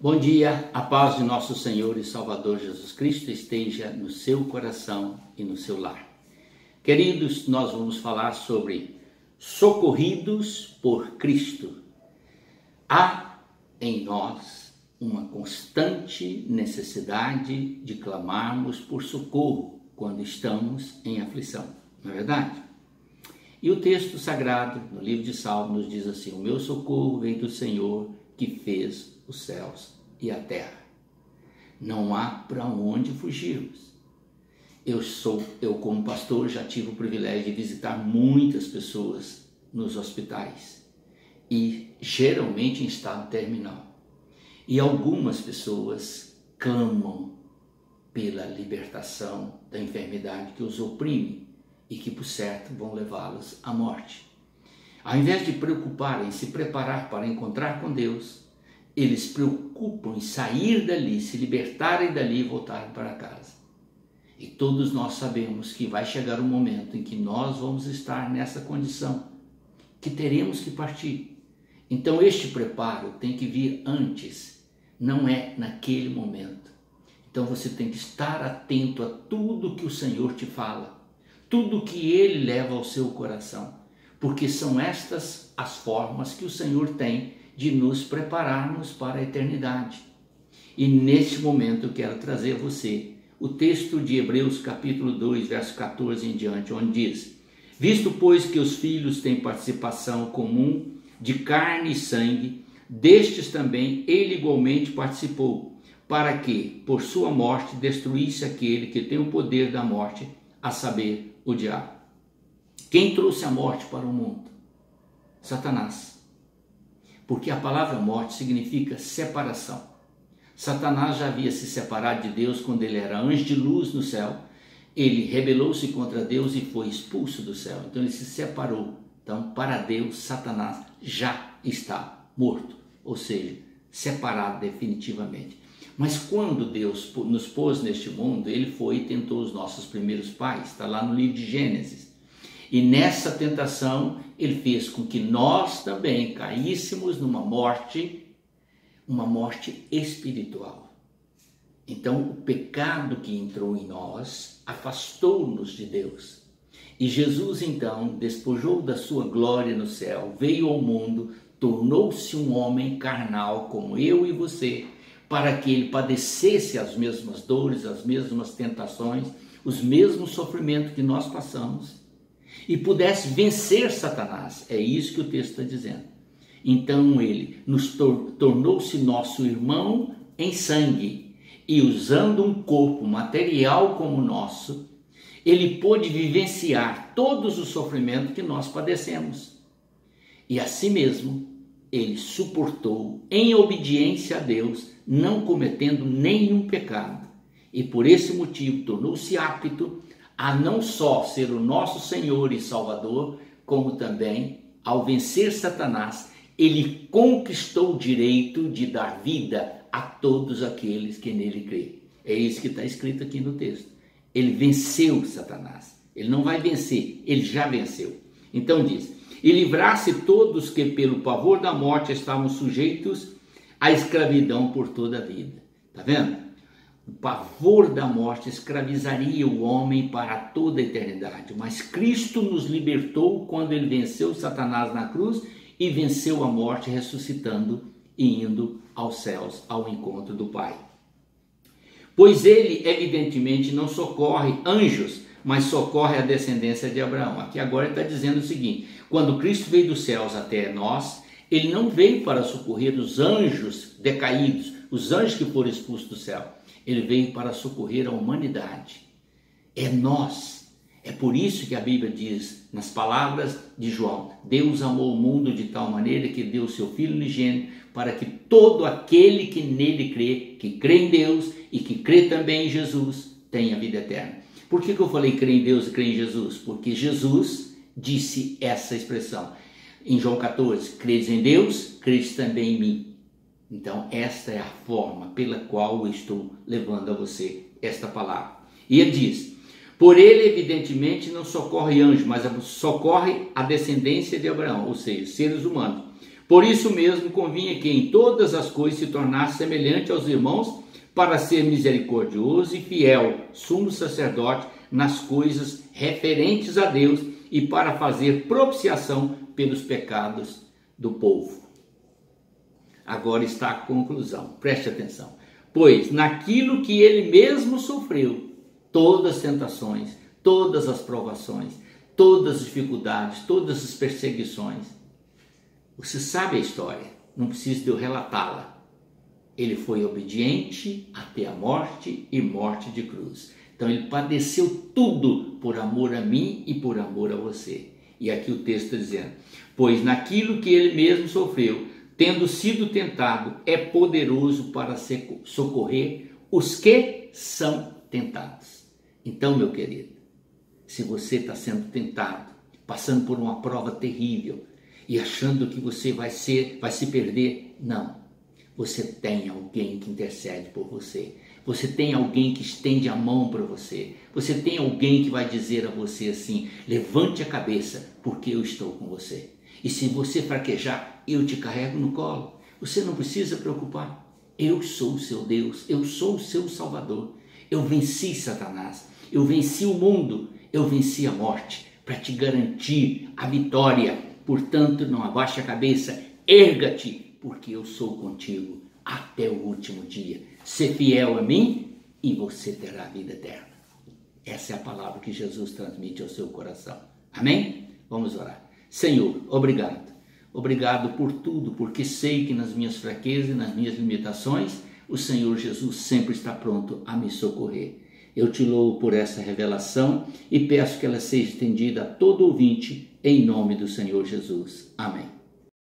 Bom dia, a paz de nosso Senhor e Salvador Jesus Cristo esteja no seu coração e no seu lar. Queridos, nós vamos falar sobre socorridos por Cristo. Há em nós uma constante necessidade de clamarmos por socorro quando estamos em aflição, não é verdade? E o texto sagrado, no livro de Salmos, nos diz assim: o meu socorro vem do Senhor que fez os céus e a terra. Não há para onde fugirmos. Eu como pastor já tive o privilégio de visitar muitas pessoas nos hospitais e geralmente em estado terminal. E algumas pessoas clamam pela libertação da enfermidade que os oprime e que por certo vão levá-los à morte. Ao invés de preocuparem, se preparar para encontrar com Deus, eles preocupam em sair dali, se libertarem dali e voltarem para casa. E todos nós sabemos que vai chegar um momento em que nós vamos estar nessa condição, que teremos que partir. Então este preparo tem que vir antes, não é naquele momento. Então você tem que estar atento a tudo que o Senhor te fala, tudo que Ele leva ao seu coração, porque são estas as formas que o Senhor tem de nos prepararmos para a eternidade. E neste momento eu quero trazer a você o texto de Hebreus capítulo 2, verso 14 em diante, onde diz: visto pois que os filhos têm participação comum de carne e sangue, destes também ele igualmente participou, para que, por sua morte, destruísse aquele que tem o poder da morte, a saber, o diabo. Quem trouxe a morte para o mundo? Satanás. Porque a palavra morte significa separação. Satanás já havia se separado de Deus quando ele era anjo de luz no céu. Ele rebelou-se contra Deus e foi expulso do céu. Então ele se separou. Então, para Deus, Satanás já está morto, ou seja, separado definitivamente. Mas quando Deus nos pôs neste mundo, ele foi e tentou os nossos primeiros pais. Está lá no livro de Gênesis. E nessa tentação, ele fez com que nós também caíssemos numa morte, uma morte espiritual. Então, o pecado que entrou em nós afastou-nos de Deus. E Jesus, então, despojou da sua glória no céu, veio ao mundo, tornou-se um homem carnal como eu e você, para que ele padecesse as mesmas dores, as mesmas tentações, os mesmos sofrimentos que nós passamos, e pudesse vencer Satanás. É isso que o texto está dizendo. Então ele nos tornou-se nosso irmão em sangue, e usando um corpo material como o nosso, ele pôde vivenciar todos os sofrimentos que nós padecemos. E assim mesmo, ele suportou em obediência a Deus, não cometendo nenhum pecado. E por esse motivo tornou-se apto a não só ser o nosso Senhor e Salvador, como também, ao vencer Satanás, ele conquistou o direito de dar vida a todos aqueles que nele creem. É isso que está escrito aqui no texto. Ele venceu Satanás. Ele não vai vencer, ele já venceu. Então diz: e livrasse todos que pelo pavor da morte estavam sujeitos à escravidão por toda a vida. Está vendo? O pavor da morte escravizaria o homem para toda a eternidade, mas Cristo nos libertou quando ele venceu Satanás na cruz e venceu a morte, ressuscitando e indo aos céus, ao encontro do Pai. Pois ele, evidentemente, não socorre anjos, mas socorre a descendência de Abraão. Aqui agora ele está dizendo o seguinte: quando Cristo veio dos céus até nós, ele não veio para socorrer os anjos decaídos, os anjos que foram expulsos do céu. Ele veio para socorrer a humanidade. É nós. É por isso que a Bíblia diz, nas palavras de João: Deus amou o mundo de tal maneira que deu o seu Filho unigênito, para que todo aquele que nele crê, que crê em Deus e que crê também em Jesus, tenha vida eterna. Por que eu falei crê em Deus e crê em Jesus? Porque Jesus disse essa expressão. Em João 14, credes em Deus, credes também em mim. Então, esta é a forma pela qual eu estou levando a você esta palavra. E ele diz: por ele, evidentemente, não socorre anjo, mas socorre a descendência de Abraão, ou seja, seres humanos. Por isso mesmo convinha que em todas as coisas se tornasse semelhante aos irmãos, para ser misericordioso e fiel, sumo sacerdote nas coisas referentes a Deus e para fazer propiciação pelos pecados do povo. Agora está a conclusão, preste atenção. Pois naquilo que ele mesmo sofreu, todas as tentações, todas as provações, todas as dificuldades, todas as perseguições. Você sabe a história, não precisa de eu relatá-la. Ele foi obediente até a morte e morte de cruz. Então ele padeceu tudo por amor a mim e por amor a você. E aqui o texto está dizendo, pois naquilo que ele mesmo sofreu, tendo sido tentado, é poderoso para socorrer os que são tentados. Então, meu querido, se você está sendo tentado, passando por uma prova terrível e achando que você vai se perder, não. Você tem alguém que intercede por você. Você tem alguém que estende a mão para você. Você tem alguém que vai dizer a você assim, levante a cabeça, porque eu estou com você. E se você fraquejar, eu te carrego no colo. Você não precisa preocupar. Eu sou o seu Deus, eu sou o seu Salvador. Eu venci Satanás, eu venci o mundo, eu venci a morte para te garantir a vitória. Portanto, não abaixe a cabeça, erga-te, porque eu sou contigo até o último dia. Ser fiel a mim e você terá a vida eterna. Essa é a palavra que Jesus transmite ao seu coração. Amém? Vamos orar. Senhor, obrigado. Obrigado por tudo, porque sei que nas minhas fraquezas e nas minhas limitações, o Senhor Jesus sempre está pronto a me socorrer. Eu te louvo por essa revelação e peço que ela seja estendida a todo ouvinte, em nome do Senhor Jesus. Amém.